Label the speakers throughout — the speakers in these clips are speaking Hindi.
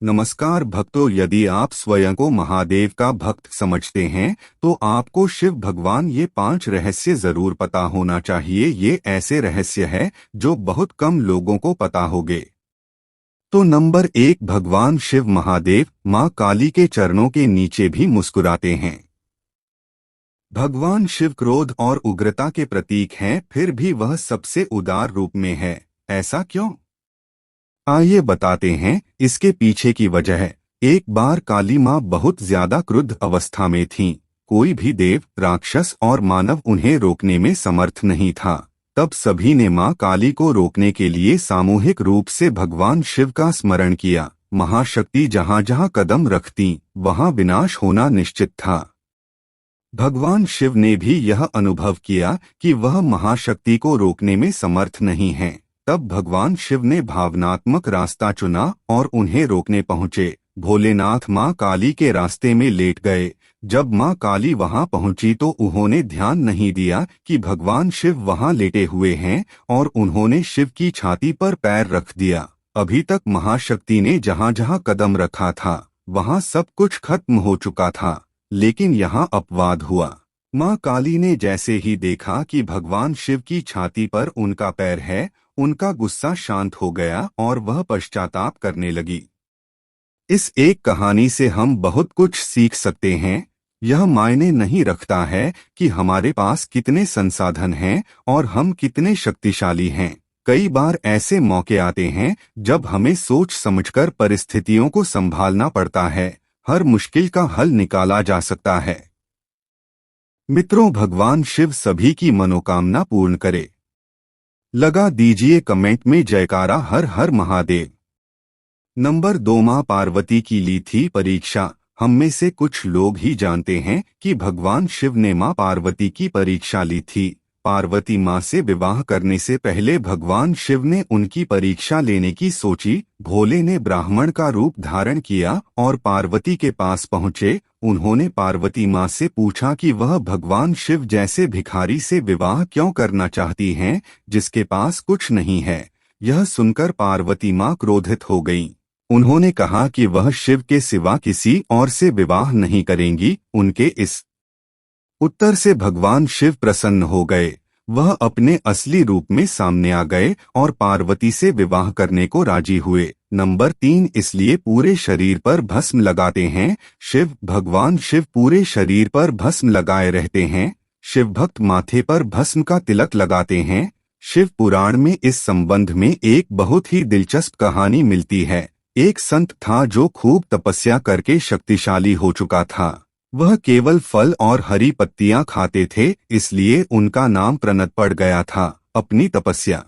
Speaker 1: नमस्कार भक्तों, यदि आप स्वयं को महादेव का भक्त समझते हैं तो आपको शिव भगवान ये 5 रहस्य जरूर पता होना चाहिए। ये ऐसे रहस्य हैं जो बहुत कम लोगों को पता होंगे। तो नंबर 1, भगवान शिव महादेव मां काली के चरणों के नीचे भी मुस्कुराते हैं। भगवान शिव क्रोध और उग्रता के प्रतीक हैं, फिर भी वह सबसे उदार रूप में है। ऐसा क्यों? आइए बताते हैं इसके पीछे की वजह। एक बार काली माँ बहुत ज्यादा क्रुद्ध अवस्था में थीं। कोई भी देव, राक्षस और मानव उन्हें रोकने में समर्थ नहीं था। तब सभी ने माँ काली को रोकने के लिए सामूहिक रूप से भगवान शिव का स्मरण किया। महाशक्ति जहाँ जहाँ कदम रखती वहाँ विनाश होना निश्चित था। भगवान शिव ने भी यह अनुभव किया कि वह महाशक्ति को रोकने में समर्थ नहीं है। तब भगवान शिव ने भावनात्मक रास्ता चुना और उन्हें रोकने पहुंचे। भोलेनाथ मां काली के रास्ते में लेट गए। जब मां काली वहां पहुंची तो उन्होंने ध्यान नहीं दिया कि भगवान शिव वहां लेटे हुए हैं और उन्होंने शिव की छाती पर पैर रख दिया। अभी तक महाशक्ति ने जहां जहां कदम रखा था वहां सब कुछ खत्म हो चुका था, लेकिन यहाँ अपवाद हुआ। मां काली ने जैसे ही देखा कि भगवान शिव की छाती पर उनका पैर है, उनका गुस्सा शांत हो गया और वह पश्चाताप करने लगी। इस एक कहानी से हम बहुत कुछ सीख सकते हैं। यह मायने नहीं रखता है कि हमारे पास कितने संसाधन हैं और हम कितने शक्तिशाली हैं। कई बार ऐसे मौके आते हैं जब हमें सोच समझकर परिस्थितियों को संभालना पड़ता है। हर मुश्किल का हल निकाला जा सकता है। मित्रों, भगवान शिव सभी की मनोकामना पूर्ण करे। लगा दीजिए कमेंट में जयकारा हर हर महादेव। नंबर 2, मां पार्वती की ली थी परीक्षा। हम में से कुछ लोग ही जानते हैं कि भगवान शिव ने मां पार्वती की परीक्षा ली थी। पार्वती मां से विवाह करने से पहले भगवान शिव ने उनकी परीक्षा लेने की सोची। भोले ने ब्राह्मण का रूप धारण किया और पार्वती के पास पहुंचे। उन्होंने पार्वती मां से पूछा कि वह भगवान शिव जैसे भिखारी से विवाह क्यों करना चाहती हैं, जिसके पास कुछ नहीं है। यह सुनकर पार्वती मां क्रोधित हो गईं। उन्होंने कहा कि वह शिव के सिवा किसी और से विवाह नहीं करेंगी। उनके इस उत्तर से भगवान शिव प्रसन्न हो गए। वह अपने असली रूप में सामने आ गए और पार्वती से विवाह करने को राजी हुए। नंबर 3, इसलिए पूरे शरीर पर भस्म लगाते हैं। भगवान शिव पूरे शरीर पर भस्म लगाए रहते हैं। शिव भक्त माथे पर भस्म का तिलक लगाते हैं। शिव पुराण में इस संबंध में एक बहुत ही दिलचस्प कहानी मिलती है। एक संत था जो खूब तपस्या करके शक्तिशाली हो चुका था। वह केवल फल और हरी पत्तियां खाते थे, इसलिए उनका नाम प्रणत पड़ गया था। अपनी तपस्या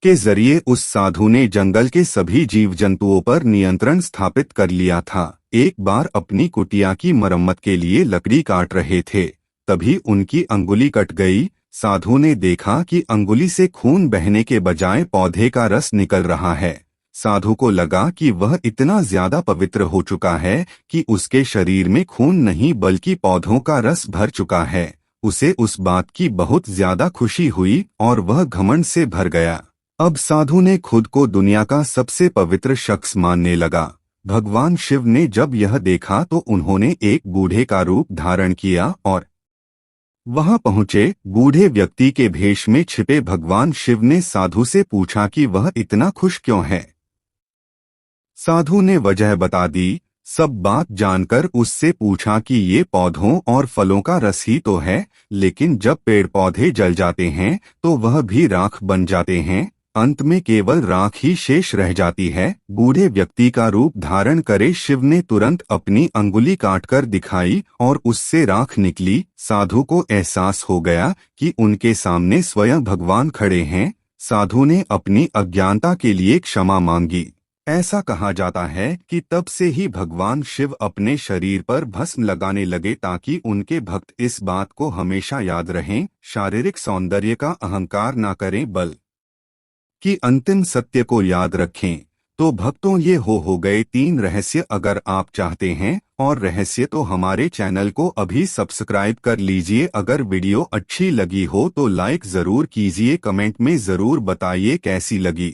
Speaker 1: के जरिए उस साधु ने जंगल के सभी जीव जंतुओं पर नियंत्रण स्थापित कर लिया था। एक बार अपनी कुटिया की मरम्मत के लिए लकड़ी काट रहे थे, तभी उनकी अंगुली कट गई। साधु ने देखा कि अंगुली से खून बहने के बजाय पौधे का रस निकल रहा है। साधु को लगा कि वह इतना ज्यादा पवित्र हो चुका है कि उसके शरीर में खून नहीं बल्कि पौधों का रस भर चुका है। उसे उस बात की बहुत ज्यादा खुशी हुई और वह घमंड से भर गया। अब साधु ने खुद को दुनिया का सबसे पवित्र शख्स मानने लगा। भगवान शिव ने जब यह देखा तो उन्होंने एक बूढ़े का रूप धारण किया और वहां पहुंचे। बूढ़े व्यक्ति के भेष में छिपे भगवान शिव ने साधु से पूछा कि वह इतना खुश क्यों है। साधु ने वजह बता दी। सब बात जानकर उससे पूछा कि ये पौधों और फलों का रस ही तो है, लेकिन जब पेड़ पौधे जल जाते हैं तो वह भी राख बन जाते हैं। अंत में केवल राख ही शेष रह जाती है। बूढ़े व्यक्ति का रूप धारण करे शिव ने तुरंत अपनी अंगुली काटकर दिखाई और उससे राख निकली। साधु को एहसास हो गया कि उनके सामने स्वयं भगवान खड़े हैं। साधु ने अपनी अज्ञानता के लिए क्षमा मांगी। ऐसा कहा जाता है कि तब से ही भगवान शिव अपने शरीर पर भस्म लगाने लगे ताकि उनके भक्त इस बात को हमेशा याद रहें, शारीरिक सौंदर्य का अहंकार न करें बल्कि अंतिम सत्य को याद रखें। तो भक्तों, ये हो गए 3 रहस्य। अगर आप चाहते हैं और रहस्य तो हमारे चैनल को अभी सब्सक्राइब कर लीजिए। अगर वीडियो अच्छी लगी हो तो लाइक जरूर कीजिए, कमेंट में जरूर बताइए कैसी लगी।